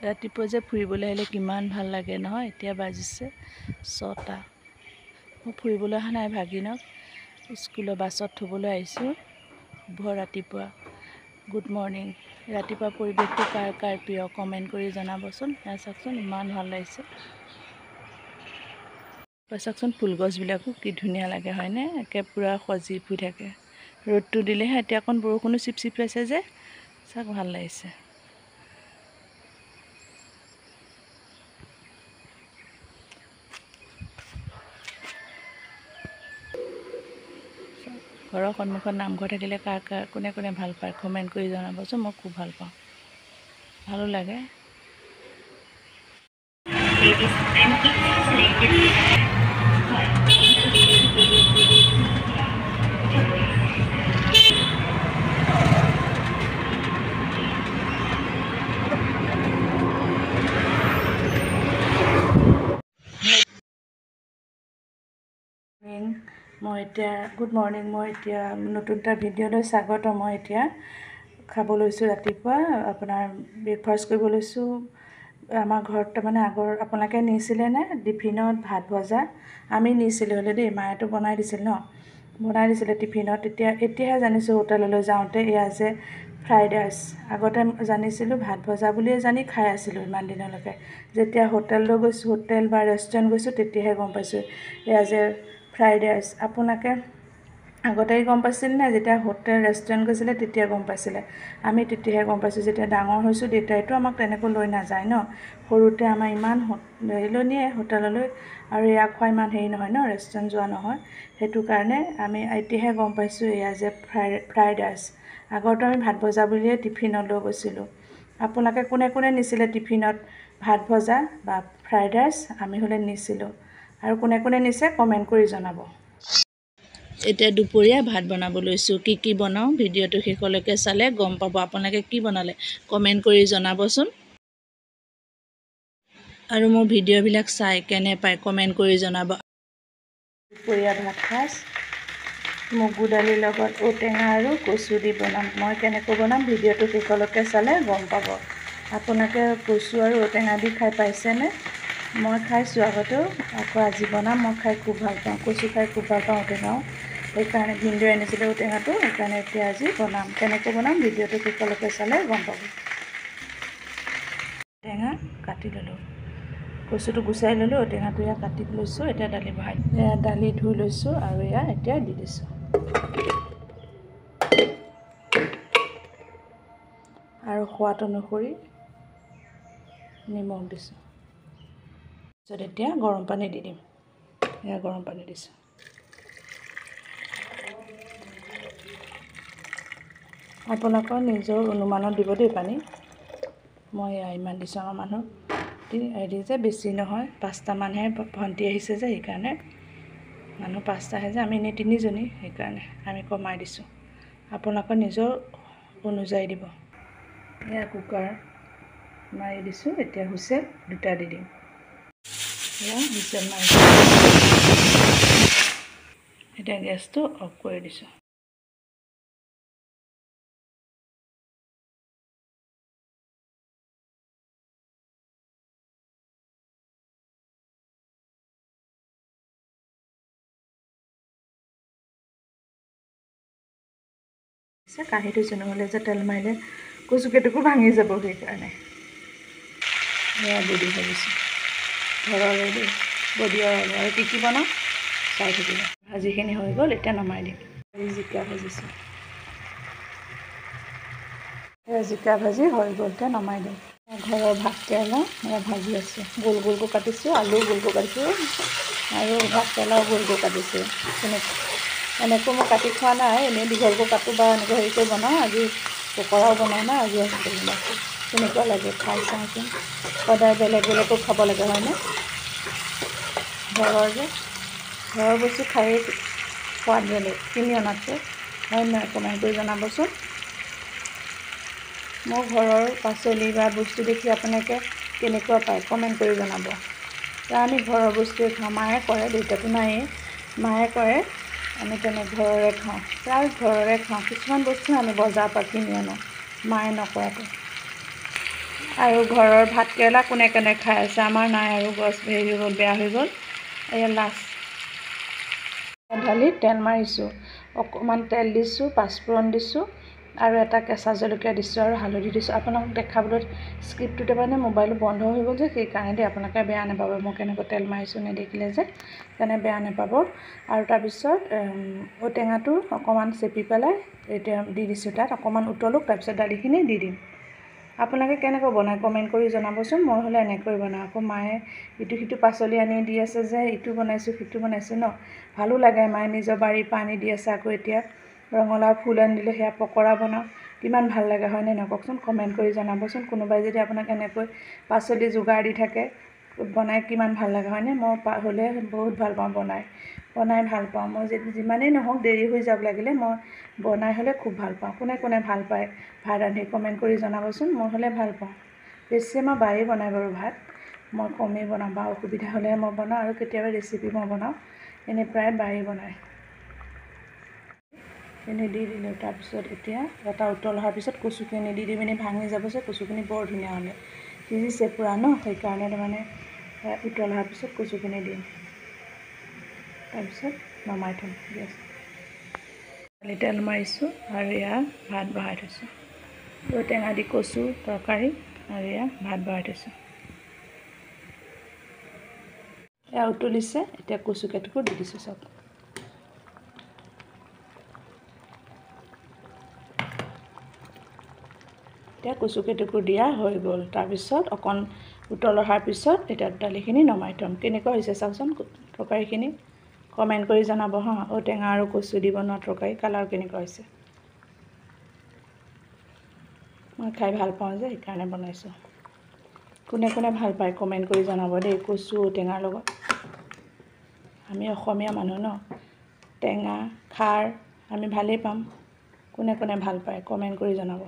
ৰাতিপুৱা যে ফুৰিবলৈ আহিলে কিমান ভাল লাগে নহয়। এতিয়া বাজিছে 6টা। মই ফুৰিবলৈ অহা নাই, ভাগিনক স্কুলৰ বাছত থ'বলৈ আহিছোঁ। শুভ ৰাতিপুৱা, গুড মৰ্ণিং। ৰাতিপুৱা পৰিৱেশটো কাৰ কাৰ প্ৰিয় কমেণ্ট কৰি জনাবচোন। এয়া চাওকচোন, ইমান ভাল লাগিছে। চাওকচোন ফুলগছবিলাকো কি ধুনীয়া লাগে হয়নে? একে পূৰা সজীৱ হৈ থাকে। ৰ'দটো দিলেহে, এতিয়া অকণ বৰষুণো চিপ চিপাইছে যে, চাওক ভাল লাগিছে। ঘৰৰ সন্মুখত নামঘৰ থাকিলে কোনে কোনে ভাল পায় কমেণ্ট কৰি জনাবচোন। মই খুব ভাল পাওঁ, ভালো লাগে। মই এতিয়া গুড মৰ্ণিং। মই এতিয়া নতুন এটা ভিডিঅ'লৈ স্বাগতম। মই এতিয়া খাব লৈছোঁ ৰাতিপুৱা আপোনাৰ ব্ৰেকফাষ্ট কৰিব লৈছোঁ। আমাৰ ঘৰত তাৰমানে আগৰ আপোনালোকে নিছিলেনে টিফিনত ভাত ভজা? আমি নিছিলোঁ হ'লে দেই, মায়েতো বনাই দিছিল ন, বনাই দিছিলে টিফিনত। এতিয়াহে জানিছোঁ হোটেললৈ যাওঁতে এয়া যে ফ্ৰাইড ৰাইচ। আগতে জানিছিলোঁ ভাত ভজা বুলিয়ে জানি খাই আছিলোঁ ইমান দিনলৈকে। যেতিয়া হোটেললৈ গৈছোঁ, হোটেল বা ৰেষ্টুৰেণ্ট গৈছোঁ, তেতিয়াহে গম পাইছোঁ এয়া যে ফ্ৰাইড ৰাইচ। আপোনালোকে আগতেই গম পাইছিল নে যেতিয়া হোটেল ৰেষ্টুৰেণ্ট গৈছিলে তেতিয়া গম পাইছিলে? আমি তেতিয়াহে গম পাইছোঁ যেতিয়া ডাঙৰ হৈছোঁ। দেউতাইতো আমাক তেনেকৈ লৈ নাযায় ন, সৰুতে আমাৰ ইমান হেৰিলৈ নিয়ে হোটেললৈ, আৰু এয়া খোৱা ইমান হেৰি নহয় ন, ৰেষ্টুৰেণ্ট যোৱা নহয়। সেইটো কাৰণে আমি এতিয়াহে গম পাইছোঁ এয়া যে ফ্ৰাইড ৰাইচ। আগতো আমি ভাত ভজা বুলিয়ে টিফিনত লৈ গৈছিলোঁ। আপোনালোকে কোনে কোনে নিছিলে টিফিনত ভাত ভজা বা ফ্ৰাইড ৰাইচ? আমি হ'লে নিছিলোঁ। আৰু কোনে কোনে নিছে কমেণ্ট কৰি জনাব। এতিয়া দুপৰীয়া ভাত বনাব লৈছোঁ। কি বনাওঁ ভিডিঅ'টো শেষলৈকে চালে গম পাব। আপোনালোকে কি বনালে কমেণ্ট কৰি জনাবচোন। আৰু মোৰ ভিডিঅ'বিলাক চাই কেনে পায় কমেণ্ট কৰি জনাব। দুপৰীয়া ভাত সাজ মগু দালিৰ লগত ঔটেঙা আৰু কচু দি বনাম। মই কেনেকৈ বনাম ভিডিঅ'টো শেষলৈকে চালে গম পাব। আপোনালোকে কচু আৰু ঔটেঙা দি খাই পাইছেনে? মই খাইছোঁ আগতেও, আকৌ আজি বনাম। মই খাই খুব ভাল পাওঁ, কচু খাই খুব ভাল পাওঁ, ঔটেঙাও। সেইকাৰণে ভিনদেউৱে আনিছিলে ঔটেঙাটো, সেইকাৰণে এতিয়া আজি বনাম। কেনেকৈ বনাম ভিডিঅ'টো শেষলৈকে চালে গম পাব। ঔটেঙা কাটি ল'লোঁ, কচুটো গুচাই ল'লোঁ, ঔটেঙাটো এয়া কাটি লৈছোঁ। এতিয়া দালি বহাই এয়া দালি ধুই লৈছোঁ আৰু এয়া এতিয়া দি দিছোঁ। আৰু সোৱাদ অনুসৰি নিমখ দিছোঁ। তাৰপিছত এতিয়া গৰম পানী দি দিম। এয়া গৰম পানী দিছোঁ। আপোনালোকৰ নিজৰ অনুমানত দিব দেই পানী। মই ইমান দিছোঁ, আমাৰ মানুহ হেৰি যে বেছি নহয়, 5টামানহে ভণ্টি আহিছে যে, সেইকাৰণে মানুহ 5টাহে যে, আমি এনেই 3জনী, সেইকাৰণে আমি কমাই দিছোঁ। আপোনালোকৰ নিজৰ অনুযায়ী দিব। এয়া কুকাৰ মাৰি দিছোঁ। এতিয়া হুইছেল 2টা দি দিম। এয়া হুইছেল মাৰি এতিয়া গেছটো অফ কৰি দিছোঁ। কাঁহীটো নহ'লে যে তেল মাৰিলে কচুকেইটুকু ভাঙি যাব, সেইকাৰণে এয়া বডি ভাজিছোঁ। ঘৰৰে দেই বডি আৰু কি বনাওঁ চাই থাকিব। ভাজিখিনি হৈ গ'ল, এতিয়া নমাই দিম। জিকা ভাজিছোঁ। জিকা ভাজি হৈ গ'ল, এতিয়া নমাই দিম। ঘৰৰ ভাত কেৰেলা এয়া ভাজি আছোঁ। গোল গোলকৈ কাটিছোঁ, আলু গোলকৈ কাটিছোঁ আৰু ভাত কেৰেলাও গোলকৈ কাটিছোঁ। এনেকৈ মই কাটি খোৱা নাই, এনেই দীঘলকৈ কাটোঁ বা এনেকৈ হেৰি কৰি বনাওঁ। আজি পকৰাও বনাওঁ না, আজি বনাইছোঁ। কেনেকুৱা লাগে খাই চাওঁচোন। সদায় বেলেগ বেলেগকৈ খাব লাগে হয়নে? ঘৰৰ বস্তু খায়েই সোৱাদ বেলেগ কিনি অনাতকৈ, হয় নহয়? কমেণ্ট কৰি জনাবচোন। মোৰ ঘৰৰ পাচলি বা বস্তু দেখি আপোনালোকে কেনেকুৱা পায় কমেণ্ট কৰি জনাব। আমি ঘৰৰ বস্তুৱে খাওঁ, মায়ে কৰে, দেউতাটো নায়েই, মায়ে কৰে। আমি ঘৰৰে খাওঁ, প্ৰায় ঘৰৰে খাওঁ। কিছুমান বস্তু আমি বজাৰৰ পৰা কিনি আনো, মায়ে নকৰাটো। আৰু ঘৰৰ ভাত কেৰেলা কোনে কোনে খাই আছে আমাৰ নাই আৰু গছ হেৰি হৈ গ'ল বেয়া হৈ গ'ল এয়া লাষ্ট ঢালি তেল মাৰিছোঁ অকণমান তেল দিছোঁ পাঁচফোৰণ দিছোঁ আৰু এটা কেঁচা জলকীয়া দিছোঁ আৰু হালধি দিছোঁ আপোনালোকক দেখাবলৈ স্ক্ৰিপ্টটোতে মানে মোবাইলটো বন্ধ হৈ গ'ল যে সেইকাৰণে দেই আপোনালোকে বেয়া নাপাব মই কেনেকৈ তেল মাৰিছোঁ নেদেখিলে যে সেইকাৰণে বেয়া নাপাব আৰু তাৰপিছত ঔটেঙাটো অকণমান চেপি পেলাই এতিয়া দি দিছোঁ তাত অকণমান উতলক তাৰপিছত দালিখিনি দি দিম আপোনালোকে কেনেকৈ বনায় কমেণ্ট কৰি জনাবচোন মই হ'লে এনেকৈ বনাওঁ আকৌ মায়ে ইটো সিটো পাচলি আনি দি আছে যে ইটো বনাইছোঁ সিটো বনাইছোঁ ন ভালো লাগে মায়ে নিজৰ বাৰীৰ পৰা আনি দি আছে আকৌ এতিয়া ৰঙালাও ফুল আনি দিলে সেয়া পকৰা বনাওঁ কিমান ভাল লাগে হয়নে নহয় কওকচোন কমেণ্ট কৰি জনাবচোন কোনোবাই যদি আপোনাক এনেকৈ পাচলি যোগাৰ দি থাকে বনাই কিমান ভাল লাগে হয়নে মই হ'লে বহুত ভাল পাওঁ বনাই ভাল পাওঁ মই যিমানেই নহওক দেৰি হৈ যাব লাগিলে মই বনাই হ'লে খুব ভাল পাওঁ কোনে কোনে ভাল পায় ভাত ৰান্ধি কমেণ্ট কৰি জনাবচোন মই হ'লে ভাল পাওঁ বেছি আমাৰ বায়ে বনাই বাৰু ভাত মই কমেই বনাওঁ বা অসুবিধা হ'লেহে মই বনাওঁ আৰু কেতিয়াবা ৰেচিপি মই বনাওঁ এনেই প্ৰায় বায়ে বনায় এনে দি দিলোঁ তাৰপিছত এতিয়া এটা উতল অহাৰ পিছত কচুখিনি দি পিনি ভাঙি যাব যে কচুখিনি বৰ ধুনীয়া হ'লে সিজিছে পূৰা ন সেইকাৰণে তাৰমানে উতল অহাৰ পিছত কচুখিনি দিম তাৰপিছত নমাই থ'ম গেছ দালি তেল মাৰিছোঁ আৰু এয়া ভাত বহাই থৈছোঁ ঔটেঙা দি কচু তৰকাৰী আৰু এয়া ভাত বহাই থৈছোঁ এয়া উতলিছে এতিয়া কচু কেইটুকুৰ দি দিছোঁ চব এতিয়া কচু কেইটুকুৰ দিয়া হৈ গ'ল তাৰপিছত অকণ উতল অহাৰ পিছত এতিয়া দালিখিনি নমাই থ'ম কেনেকুৱা হৈছে চাওকচোন তৰকাৰীখিনি কমেণ্ট কৰি জনাব হা ঔটেঙা আৰু কচু দি বনোৱা তৰকাৰী কালাৰ কেনেকুৱা হৈছে মই খাই ভাল পাওঁ যে সেইকাৰণে বনাইছোঁ কোনে কোনে ভাল পায় কমেণ্ট কৰি জনাব দেই কচু ঔটেঙাৰ লগত আমি অসমীয়া মানুহ ন টেঙা খাৰ আমি ভালেই পাম কোনে কোনে ভাল পায় কমেণ্ট কৰি জনাব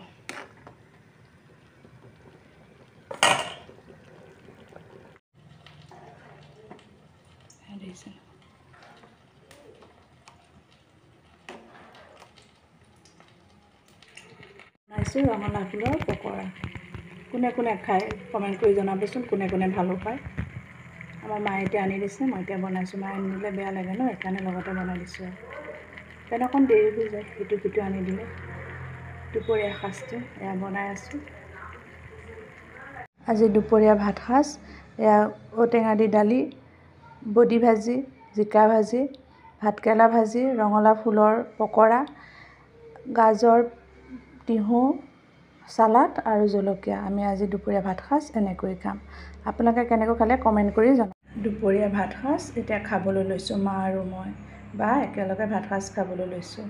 বনাইছোঁ ৰঙালাও ফুলৰ পকৰা কোনে কোনে খায় কমেণ্ট কৰি জনাবচোন কোনে কোনে ভালো পায় আমাৰ মায়ে এতিয়া আনি দিছে মই এতিয়া বনাইছোঁ মায়ে আনি দিলে বেয়া লাগে ন সেইকাৰণে লগতে বনাই দিছোঁ আৰু সেইকাৰণে অকণ দেৰি হৈ যায় ইটো সিটো আনি দিলে দুপৰীয়া সাজটো এয়া বনাই আছোঁ আজি দুপৰীয়া ভাত সাজ এয়া ঔটেঙা দি দালি বডি ভাজি জিকা ভাজি ভাতকেৰেলা ভাজি ৰঙালাও ফুলৰ পকৰা গাজৰ তিহু চালাড আৰু জলকীয়া আমি আজি দুপৰীয়া ভাত সাজ এনেকৈ খাম আপোনালোকে কেনেকৈ খালে কমেণ্ট কৰি জনাব দুপৰীয়া ভাত সাজ এতিয়া খাবলৈ লৈছোঁ মা আৰু মই বা একেলগে ভাত সাজ খাবলৈ লৈছোঁ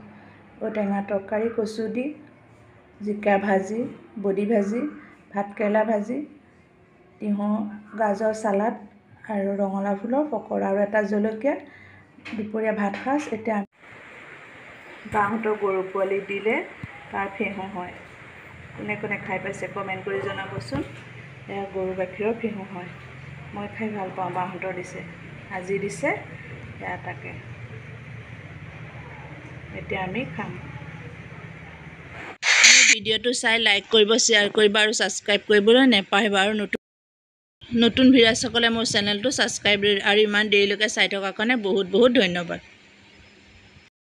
ঔটেঙা তৰকাৰী কচু দি জিকা ভাজি বডি ভাজি ভাতকেৰেলা ভাজি তিহু গাজৰ চালাড আৰু ৰঙালাও ফুলৰ পকৰা আৰু এটা জলকীয়া দুপৰীয়া ভাত সাজ এতিয়া বাহঁতৰ গৰু পোৱালি দিলে তাৰ ফেঁহু হয় কোনে কোনে খাই পাইছে কমেণ্ট কৰি জনাবচোন এয়া গৰু গাখীৰৰ ফেঁহু হয় মই খাই ভাল পাওঁ বাহঁতৰ দিছে আজি দিছে এয়া তাকে এতিয়া আমি খাম ভিডিঅ'টো চাই লাইক কৰিব শ্বেয়াৰ কৰিব আৰু ছাবস্ক্ৰাইব কৰিবলৈ নেপাহৰিব আৰু নতুন ভিউৱাৰ্ছসকলে মোৰ চেনেলটো ছাবস্ক্ৰাইব আৰু ইমান দেৰিলৈকে চাই থকাৰ কাৰণে বহুত বহুত ধন্যবাদ